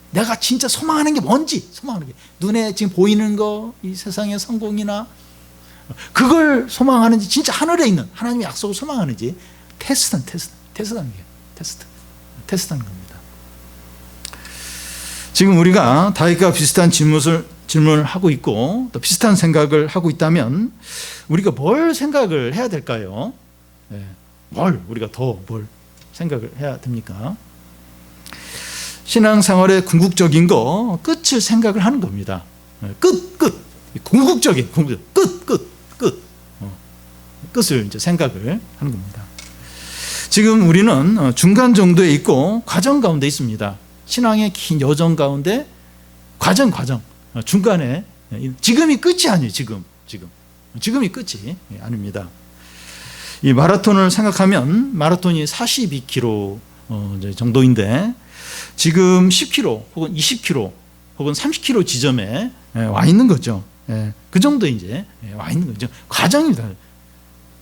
내가 진짜 소망하는 게 뭔지, 소망하는 게 눈에 지금 보이는 거, 이 세상의 성공이나 그걸 소망하는지, 진짜 하늘에 있는 하나님의 약속을 소망하는지 테스트하는 게 테스트하는 겁니다. 지금 우리가 다윗과 비슷한 질문을 하고 있고 또 비슷한 생각을 하고 있다면 우리가 뭘 생각을 해야 될까요? 우리가 더 뭘 생각을 해야 됩니까? 신앙생활의 궁극적인 거, 끝을 생각을 하는 겁니다. 궁극적인 끝을 이제 생각을 하는 겁니다. 지금 우리는 중간 정도에 있고 과정 가운데 있습니다. 신앙의 긴 여정 가운데 과정 중간에, 지금이 끝이 아니에요. 지금이 끝이 아닙니다. 이 마라톤을 생각하면 마라톤이 42km 정도인데 지금 10km 혹은 20km 혹은 30km 지점에 와 있는 거죠. 그 정도 이제 와 있는 거죠. 과정입니다.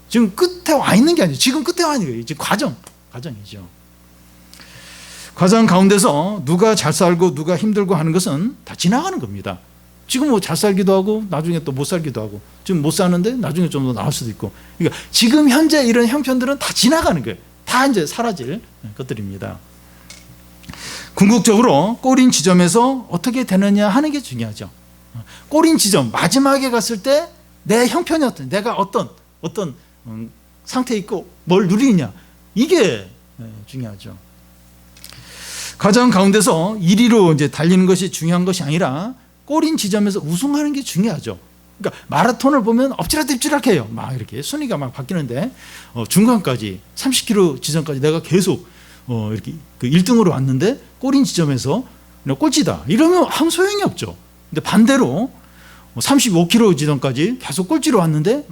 지금 끝에 와 있는 게 아니죠. 지금 끝에 와 있는 거예요. 지금 과정이죠. 과정 가운데서 누가 잘 살고 누가 힘들고 하는 것은 다 지나가는 겁니다. 지금 뭐 잘 살기도 하고 나중에 또 못 살기도 하고, 지금 못 사는데 나중에 좀 더 나을 수도 있고, 그러니까 지금 현재 이런 형편들은 다 지나가는 거예요. 다 이제 사라질 것들입니다. 궁극적으로 꼬린 지점에서 어떻게 되느냐 하는 게 중요하죠. 꼬린 지점, 마지막에 갔을 때 내 형편이 내가 어떤 상태에 있고 뭘 누리느냐, 이게 중요하죠. 과정 가운데서 1위로 이제 달리는 것이 중요한 것이 아니라 꼬린 지점에서 우승하는 게 중요하죠. 그러니까 마라톤을 보면 엎치락뒤치락 해요. 막 이렇게 순위가 막 바뀌는데 중간까지 30km 지점까지 내가 계속 이렇게 그 1등으로 왔는데 꼬린 지점에서 꼴찌다 이러면 아무 소용이 없죠. 근데 반대로 35km 지점까지 계속 꼴찌로 왔는데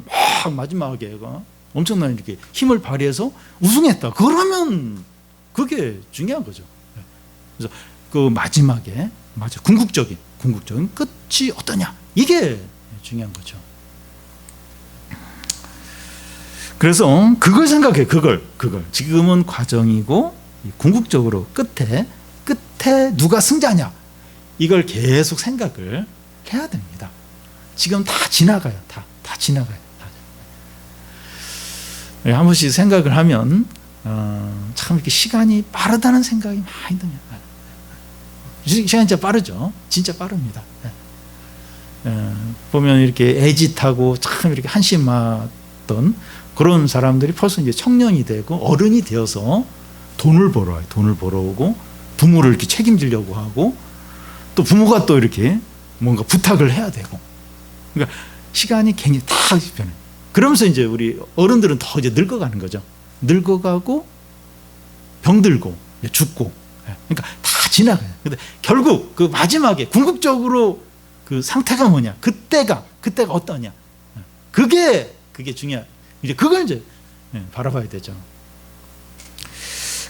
막 마지막에 엄청난 이렇게 힘을 발휘해서 우승했다. 그러면 그게 중요한 거죠. 그래서 그 마지막에 궁극적인 끝이 어떠냐, 이게 중요한 거죠. 그래서 그걸 생각해. 그걸 지금은 과정이고 궁극적으로 끝에 누가 승자냐, 이걸 계속 생각을 해야 됩니다. 지금 다 지나가요. 다 지나가요. 한 번씩 생각을 하면 참 이렇게 시간이 빠르다는 생각이 많이 듭니다. 시간이 진짜 빠르죠. 진짜 빠릅니다. 보면 이렇게 애짓하고 참 이렇게 한심하던 그런 사람들이 벌써 이제 청년이 되고 어른이 되어서 돈을 벌어 오고 부모를 이렇게 책임지려고 하고 또 부모가 또 이렇게 뭔가 부탁을 해야 되고, 그러니까 시간이 굉장히 다 변해요. 그러면서 이제 우리 어른들은 더 이제 늙어가는 거죠. 늙어가고 병들고 죽고, 그러니까 다 지나가요. 근데 결국 그 마지막에 궁극적으로 그 상태가 뭐냐, 그때가 어떠냐, 그게 중요해. 이제 그걸 이제 바라봐야 되죠.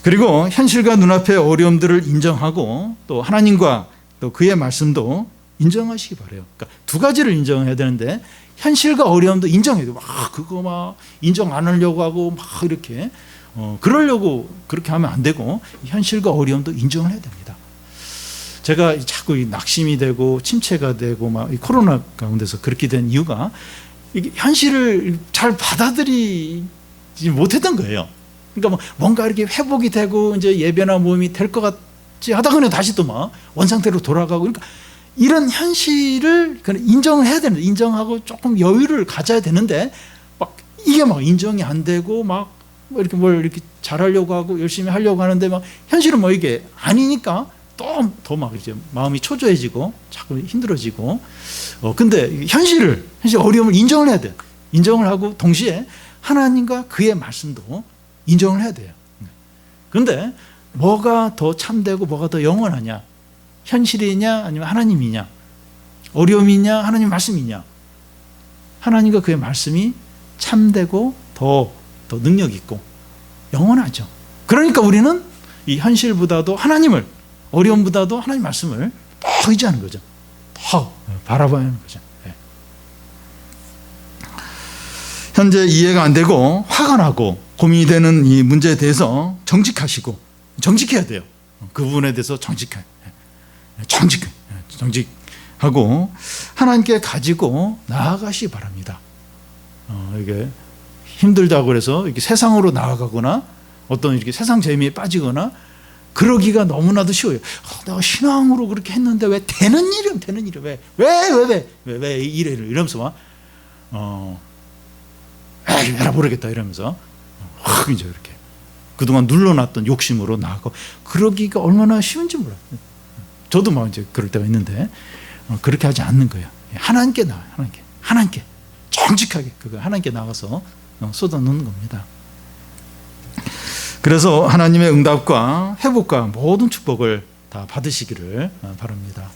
그리고 현실과 눈앞의 어려움들을 인정하고 또 하나님과 또 그의 말씀도 인정하시기 바라요. 그러니까 두 가지를 인정해야 되는데 현실과 어려움도 인정해야 돼요. 그거 막 인정 안 하려고 하고 막 이렇게 그러려고 그렇게 하면 안 되고 현실과 어려움도 인정을 해야 됩니다. 제가 자꾸 낙심이 되고 침체가 되고 막 이 코로나 가운데서 그렇게 된 이유가 이게 현실을 잘 받아들이지 못했던 거예요. 그러니까 뭐 뭔가 이렇게 회복이 되고 이제 예배나 모임이 될 것 같지 하다가 다시 또 막 원상태로 돌아가고, 그러니까 이런 현실을 인정을 해야 되는데, 인정하고 조금 여유를 가져야 되는데, 막 이게 막 인정이 안 되고 막 이렇게 뭘 이렇게 잘하려고 하고 열심히 하려고 하는데 막 현실은 뭐 이게 아니니까 또 더 막 이제 마음이 초조해지고 자꾸 힘들어지고. 근데 현실 어려움을 인정을 해야 돼. 인정을 하고 동시에 하나님과 그의 말씀도 인정을 해야 돼요. 그런데 뭐가 더 참되고 뭐가 더 영원하냐? 현실이냐 아니면 하나님이냐? 어려움이냐 하나님 말씀이냐? 하나님과 그의 말씀이 참되고 더 능력 있고 영원하죠. 그러니까 우리는 이 현실보다도 하나님을, 어려움보다도 하나님 말씀을 더 의지하는 거죠. 더 바라봐야 하는 거죠. 현재 이해가 안 되고 화가 나고 고민이 되는 이 문제에 대해서 정직해야 돼요. 그 부분에 대해서 정직하고 하나님께 가지고 나아가시기 바랍니다. 이게 힘들다고 그래서 이렇게 세상으로 나아가거나 어떤 이렇게 세상 재미에 빠지거나 그러기가 너무나도 쉬워요. 내가 신앙으로 그렇게 했는데 왜 되는 일이 왜 이래 이러면서 막 에라 모르겠다 이러면서 확 이제 이렇게 그동안 눌러놨던 욕심으로 나아가고 그러기가 얼마나 쉬운지 몰라요. 저도 막 이제 그럴 때가 있는데 그렇게 하지 않는 거예요. 하나님께 나와요. 하나님께 정직하게 그거 하나님께 나가서 쏟아놓는 겁니다. 그래서 하나님의 응답과 회복과 모든 축복을 다 받으시기를 바랍니다.